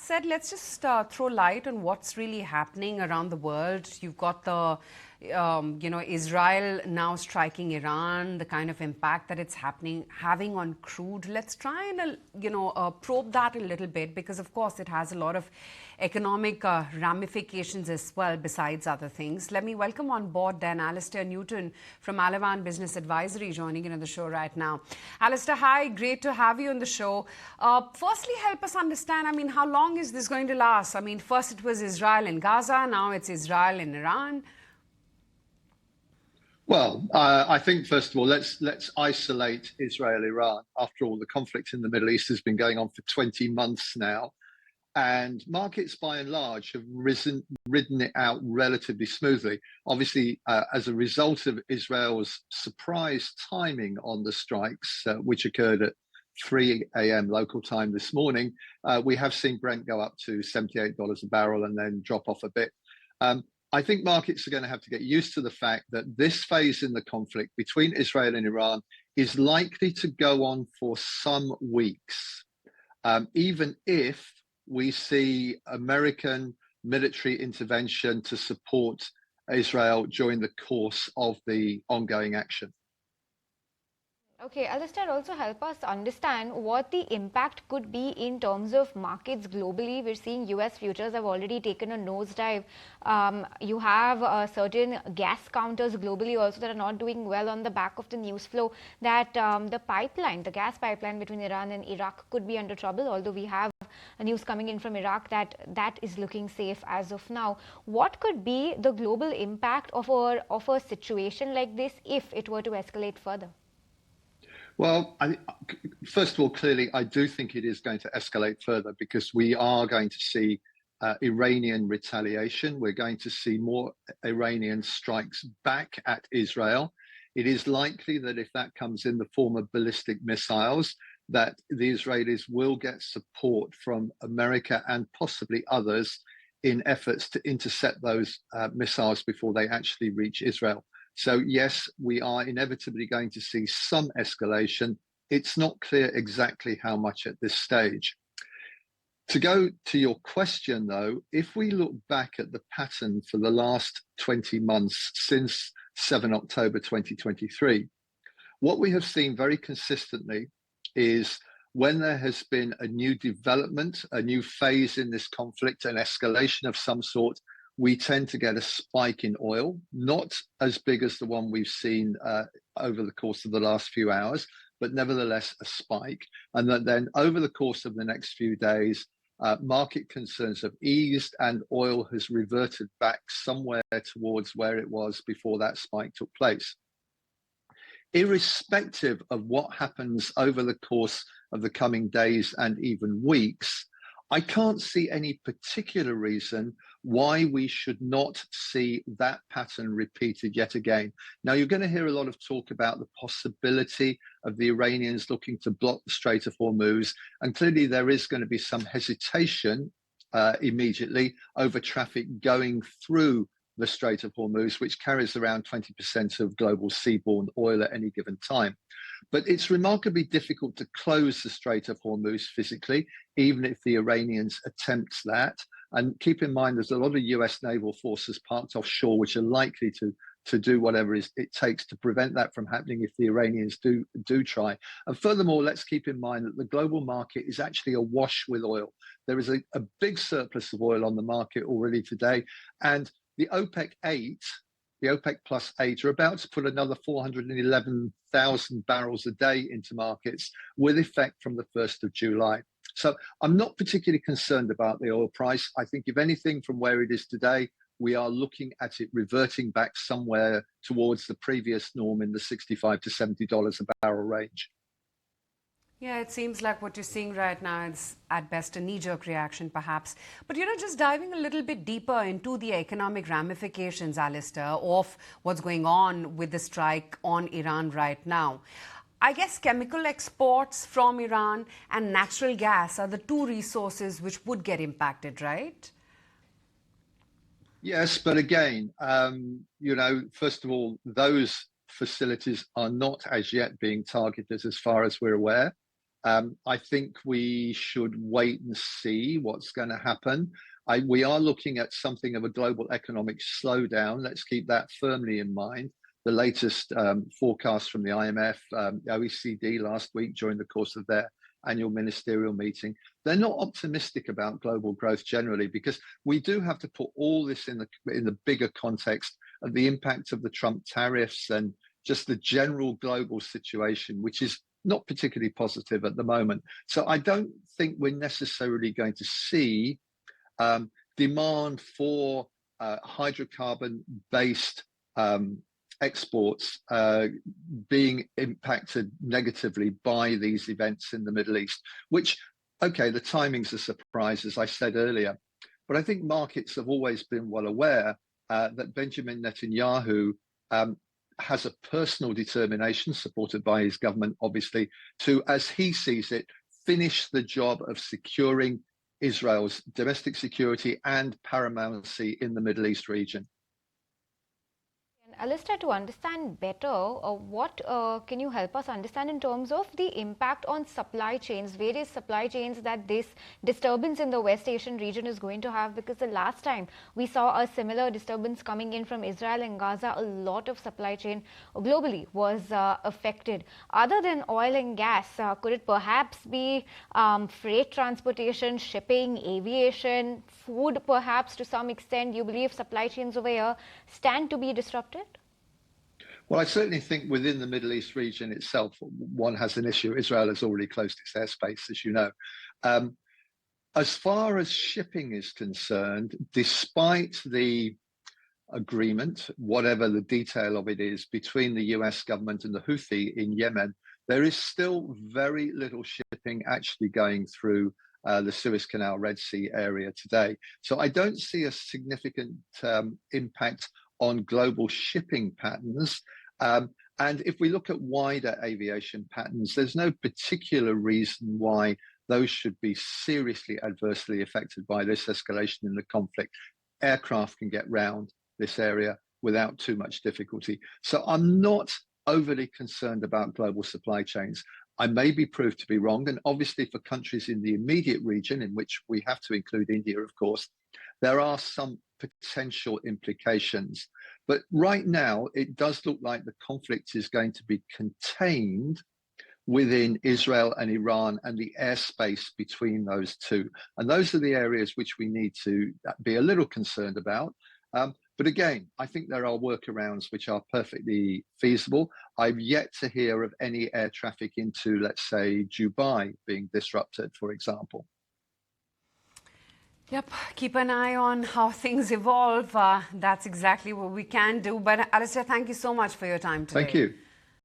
said, let's just throw light on what's really happening around the world. You've got the, Israel now striking Iran, the kind of impact that it's having on crude. Let's try and, probe that a little bit because, of course, it has a lot of economic ramifications as well, besides other things. Let me welcome on board then Alastair Newton from Alavan Business Advisory joining in on the show right now. Alastair, hi, great to have you on the show. Firstly, help us understand, how long is this going to last? First it was Israel and Gaza, now it's Israel and Iran. Well, I think, first of all, let's isolate Israel-Iran. After all, the conflict in the Middle East has been going on for 20 months now, and markets, by and large, have ridden it out relatively smoothly. Obviously, as a result of Israel's surprise timing on the strikes, which occurred at 3 a.m. local time this morning, we have seen Brent go up to $78 a barrel and then drop off a bit. I think markets are going to have to get used to the fact that this phase in the conflict between Israel and Iran is likely to go on for some weeks, even if we see American military intervention to support Israel during the course of the ongoing action. Okay, Alastair, also help us understand what the impact could be in terms of markets globally. We're seeing US futures have already taken a nosedive. You have certain gas counters globally also that are not doing well on the back of the news flow that the gas pipeline between Iran and Iraq could be under trouble, although we have news coming in from Iraq that is looking safe as of now. What could be the global impact of a situation like this if it were to escalate further? Well, first of all, clearly, I do think it is going to escalate further because we are going to see Iranian retaliation. We're going to see more Iranian strikes back at Israel. It is likely that if that comes in the form of ballistic missiles, that the Israelis will get support from America and possibly others in efforts to intercept those missiles before they actually reach Israel. So yes, we are inevitably going to see some escalation. It's not clear exactly how much at this stage. To go to your question, though, if we look back at the pattern for the last 20 months since 7 October 2023, what we have seen very consistently is when there has been a new development, a new phase in this conflict, an escalation of some sort, we tend to get a spike in oil, not as big as the one we've seen over the course of the last few hours, but nevertheless a spike. And then over the course of the next few days, market concerns have eased and oil has reverted back somewhere towards where it was before that spike took place. Irrespective of what happens over the course of the coming days and even weeks, I can't see any particular reason why we should not see that pattern repeated yet again. Now, you're going to hear a lot of talk about the possibility of the Iranians looking to block the Strait of Hormuz, and clearly there is going to be some hesitation immediately over traffic going through the Strait of Hormuz, which carries around 20% of global seaborne oil at any given time. But it's remarkably difficult to close the Strait of Hormuz physically, even if the Iranians attempt that. And keep in mind, there's a lot of US naval forces parked offshore, which are likely to do whatever it takes to prevent that from happening if the Iranians do try. And furthermore, let's keep in mind that the global market is actually awash with oil. There is a big surplus of oil on the market already today. And the OPEC 8, the OPEC plus 8 are about to put another 411,000 barrels a day into markets with effect from the 1st of July. So I'm not particularly concerned about the oil price. I think if anything from where it is today, we are looking at it reverting back somewhere towards the previous norm in the $65 to $70 a barrel range. Yeah, it seems like what you're seeing right now is at best a knee-jerk reaction, perhaps. But, just diving a little bit deeper into the economic ramifications, Alastair, of what's going on with the strike on Iran right now. I guess chemical exports from Iran and natural gas are the two resources which would get impacted, right? Yes, but again, first of all, those facilities are not as yet being targeted as far as we're aware. I think we should wait and see what's going to happen. We are looking at something of a global economic slowdown. Let's keep that firmly in mind. The latest forecast from the IMF, OECD last week during the course of their annual ministerial meeting, they're not optimistic about global growth generally, because we do have to put all this in the bigger context of the impact of the Trump tariffs and just the general global situation, which is not particularly positive at the moment. So I don't think we're necessarily going to see demand for hydrocarbon-based exports being impacted negatively by these events in the Middle East, which, okay, the timing's a surprise, as I said earlier, but I think markets have always been well aware that Benjamin Netanyahu has a personal determination, supported by his government, obviously, to, as he sees it, finish the job of securing Israel's domestic security and paramountcy in the Middle East region. Alastair, to understand better, what can you help us understand in terms of the impact on supply chains, various supply chains that this disturbance in the West Asian region is going to have? Because the last time we saw a similar disturbance coming in from Israel and Gaza, a lot of supply chain globally was affected. Other than oil and gas, could it perhaps be freight transportation, shipping, aviation, food perhaps to some extent? Do you believe supply chains over here stand to be disrupted? Well, I certainly think within the Middle East region itself, one has an issue. Israel has already closed its airspace, as you know. As far as shipping is concerned, despite the agreement, whatever the detail of it is, between the US government and the Houthi in Yemen, there is still very little shipping actually going through the Suez Canal, Red Sea area today. So I don't see a significant impact on global shipping patterns. And if we look at wider aviation patterns, there's no particular reason why those should be seriously adversely affected by this escalation in the conflict. Aircraft can get round this area without too much difficulty. So I'm not overly concerned about global supply chains. I may be proved to be wrong. And obviously for countries in the immediate region, in which we have to include India, of course, there are some potential implications. But right now, it does look like the conflict is going to be contained within Israel and Iran and the airspace between those two. And those are the areas which we need to be a little concerned about. But again, I think there are workarounds which are perfectly feasible. I've yet to hear of any air traffic into, let's say, Dubai being disrupted, for example. Yep, keep an eye on how things evolve. That's exactly what we can do. But Alastair, thank you so much for your time today. Thank you.